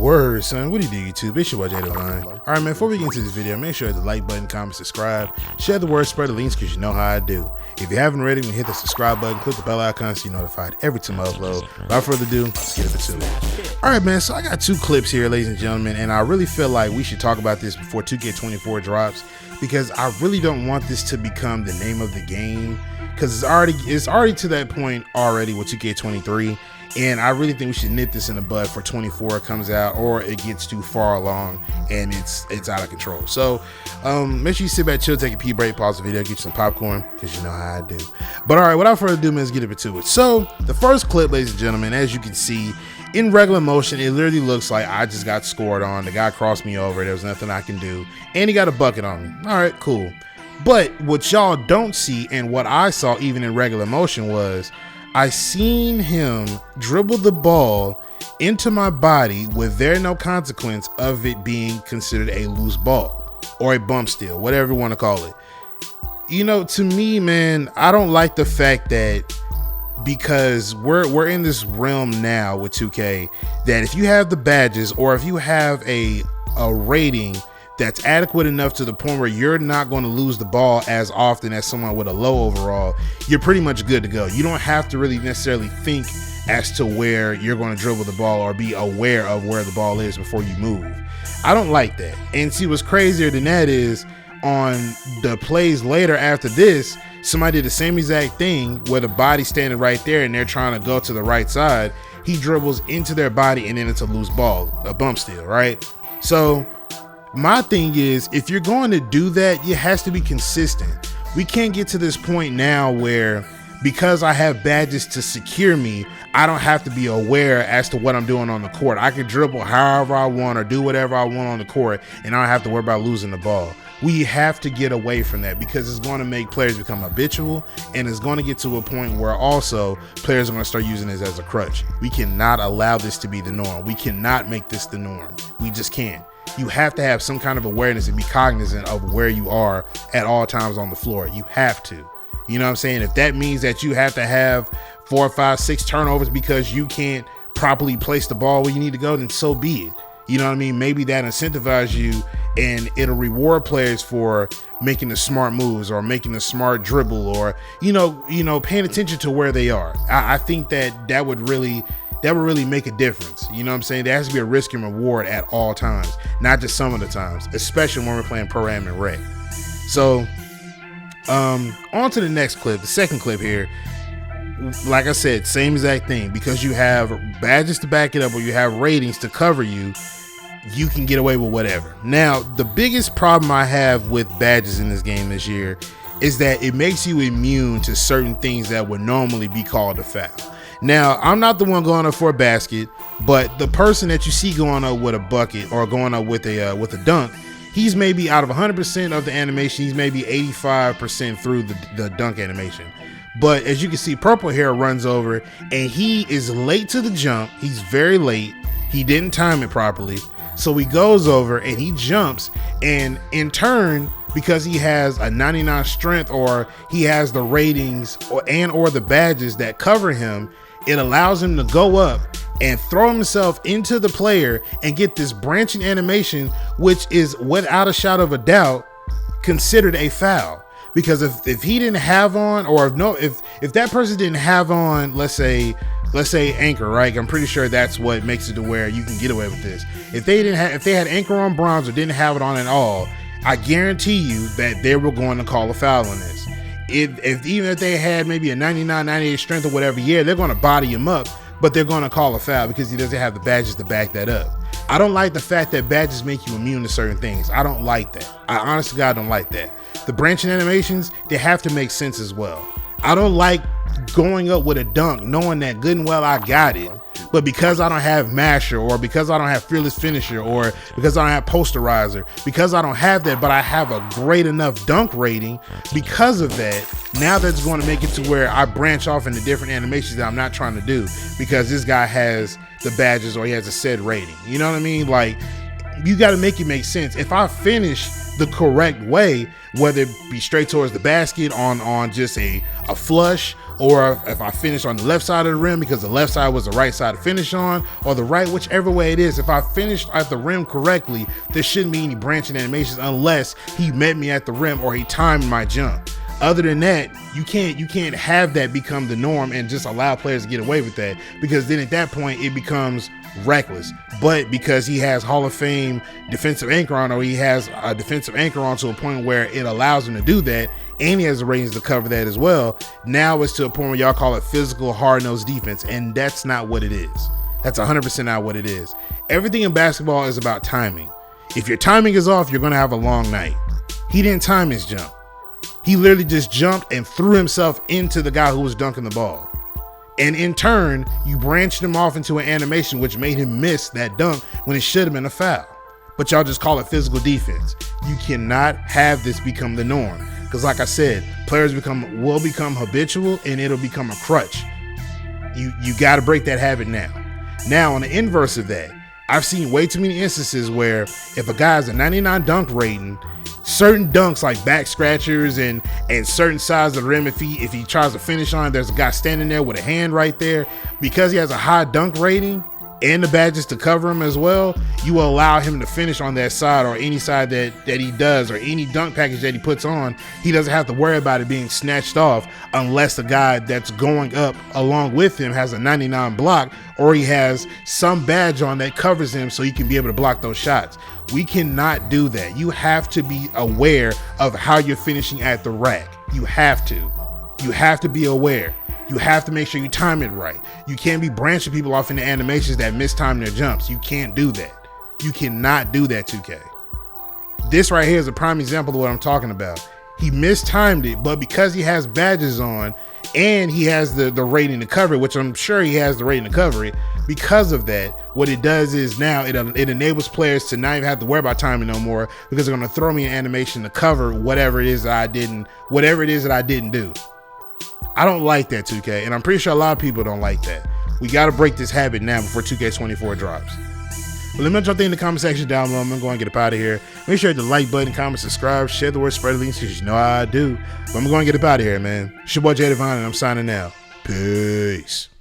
Word, son. What do you do, YouTube? It's your boy, Jay Divine. All right, man, before we get into this video, make sure to hit the like button, comment, subscribe, share the word, spread the links, because you know how I do. If you haven't already, hit the subscribe button, click the bell icon so you're notified every time I upload. Without further ado, let's get into it. All right, man, so I got two clips here, ladies and gentlemen, and I really feel like we should talk about this before 2K24 drops, because I really don't want this to become the name of the game, because it's already to that point already with 2K23. And I really think we should nip this in the bud for 24 comes out, or it gets too far along and it's out of control. So make sure you sit back, chill, take a pee break, pause the video, get you some popcorn, because you know how I do. But all right, without further ado, man, let's get into it. So the first clip, ladies and gentlemen, as you can see, in regular motion, it literally looks like I just got scored on. The guy crossed me over. There was nothing I can do. And he got a bucket on me. All right, cool. But what y'all don't see, and what I saw even in regular motion, was I seen him dribble the ball into my body with no consequence of it being considered a loose ball or a bump steal, whatever you want to call it. You know, to me, man, I don't like the fact that, because we're in this realm now with 2K, that if you have the badges or if you have a rating that's adequate enough to the point where you're not going to lose the ball as often as someone with a low overall, you're pretty much good to go. You don't have to really necessarily think as to where you're going to dribble the ball or be aware of where the ball is before you move. I don't like that. And see, what's crazier than that is on the plays later after this, somebody did the same exact thing where the body's standing right there and they're trying to go to the right side. He dribbles into their body and then it's a loose ball, a bump steal, right? So my thing is, if you're going to do that, it has to be consistent. We can't get to this point now where, because I have badges to secure me, I don't have to be aware as to what I'm doing on the court. I can dribble however I want or do whatever I want on the court, and I don't have to worry about losing the ball. We have to get away from that, because it's going to make players become habitual, and it's going to get to a point where also players are going to start using this as a crutch. We cannot allow this to be the norm. We cannot make this the norm. We just can't. You have to have some kind of awareness and be cognizant of where you are at all times on the floor. You have to. You know what I'm saying? If that means that you have to have 4, 5, 6 turnovers because you can't properly place the ball where you need to go, then so be it. You know what I mean? Maybe that incentivizes you, and it'll reward players for making the smart moves or making the smart dribble, or you know, paying attention to where they are. I think that would really make a difference. You know what I'm saying? There has to be a risk and reward at all times, not just some of the times, especially when we're playing Pro-Am and Rec. So on to the next clip, the second clip here. Like I said, same exact thing. Because you have badges to back it up or you have ratings to cover you, you can get away with whatever. Now, the biggest problem I have with badges in this game this year is that it makes you immune to certain things that would normally be called a foul. Now, I'm not the one going up for a basket, but the person that you see going up with a bucket or going up with a dunk, he's maybe out of 100% of the animation, he's maybe 85% through the dunk animation. But as you can see, Purple Hair runs over and he is late to the jump. He's very late. He didn't time it properly. So he goes over and he jumps, and in turn, because he has a 99 strength or he has the ratings or the badges that cover him, it allows him to go up and throw himself into the player and get this branching animation, which is without a shadow of a doubt considered a foul. Because if he didn't have on, or if that person didn't have on, let's say anchor, right? I'm pretty sure that's what makes it to where you can get away with this. If they had anchor on bronze or didn't have it on at all, I guarantee you that they were going to call a foul on this. Even if they had maybe a 99, 98 strength or whatever, yeah, they're going to body him up, but they're going to call a foul because he doesn't have the badges to back that up. I don't like the fact that badges make you immune to certain things. I don't like that. I honestly, God, don't like that. The branching animations, they have to make sense as well. I don't like going up with a dunk knowing that good and well I got it, but because I don't have masher, or because I don't have fearless finisher, or because I don't have posterizer, because I don't have that, but I have a great enough dunk rating, because of that, now that's going to make it to where I branch off into different animations that I'm not trying to do because this guy has the badges or he has a said rating. You know what I mean? Like, you got to make it make sense. If I finish the correct way, whether it be straight towards the basket on just a flush, or if I finish on the left side of the rim because the left side was the right side to finish on, or the right, whichever way it is. If I finished at the rim correctly, there shouldn't be any branching animations unless he met me at the rim or he timed my jump. Other than that, you can't have that become the norm and just allow players to get away with that, because then at that point it becomes reckless. But because he has Hall of Fame defensive anchor on, or he has a defensive anchor on to a point where it allows him to do that, and he has the ratings to cover that as well, now it's to a point where y'all call it physical, hard-nosed defense, and that's not what it is. That's 100% not what it is. Everything in basketball is about timing. If your timing is off, you're going to have a long night. He didn't time his jump. He literally just jumped and threw himself into the guy who was dunking the ball. And in turn, you branched him off into an animation, which made him miss that dunk when it should have been a foul. But y'all just call it physical defense. You cannot have this become the norm. Because like I said, players will become habitual, and it'll become a crutch. You got to break that habit now. Now, on the inverse of that, I've seen way too many instances where if a guy has a 99 dunk rating, certain dunks like back scratchers and certain sides of the rim, if he tries to finish on it, there's a guy standing there with a hand right there. Because he has a high dunk rating and the badges to cover him as well, you will allow him to finish on that side, or any side that he does, or any dunk package that he puts on. He doesn't have to worry about it being snatched off unless the guy that's going up along with him has a 99 block, or he has some badge on that covers him so he can be able to block those shots. We cannot do that. You have to be aware of how you're finishing at the rack. You have to be aware. You have to make sure you time it right. You can't be branching people off into animations that mistime their jumps. You can't do that. You cannot do that, 2K. This right here is a prime example of what I'm talking about. He mistimed it, but because he has badges on and he has the rating to cover it, which I'm sure he has the rating to cover it, because of that, what it does is now it enables players to not even have to worry about timing no more, because they're going to throw me an animation to cover whatever it is that I didn't do. I don't like that, 2K, and I'm pretty sure a lot of people don't like that. We got to break this habit now before 2K24 drops. But let me know what y'all think in the comment section down below. I'm going to go and get up out of here. Make sure you hit the like button, comment, subscribe, share the word, spread the links, because you know how I do. But I'm going to get up out of here, man. It's your boy Jay Devine, and I'm signing out. Peace.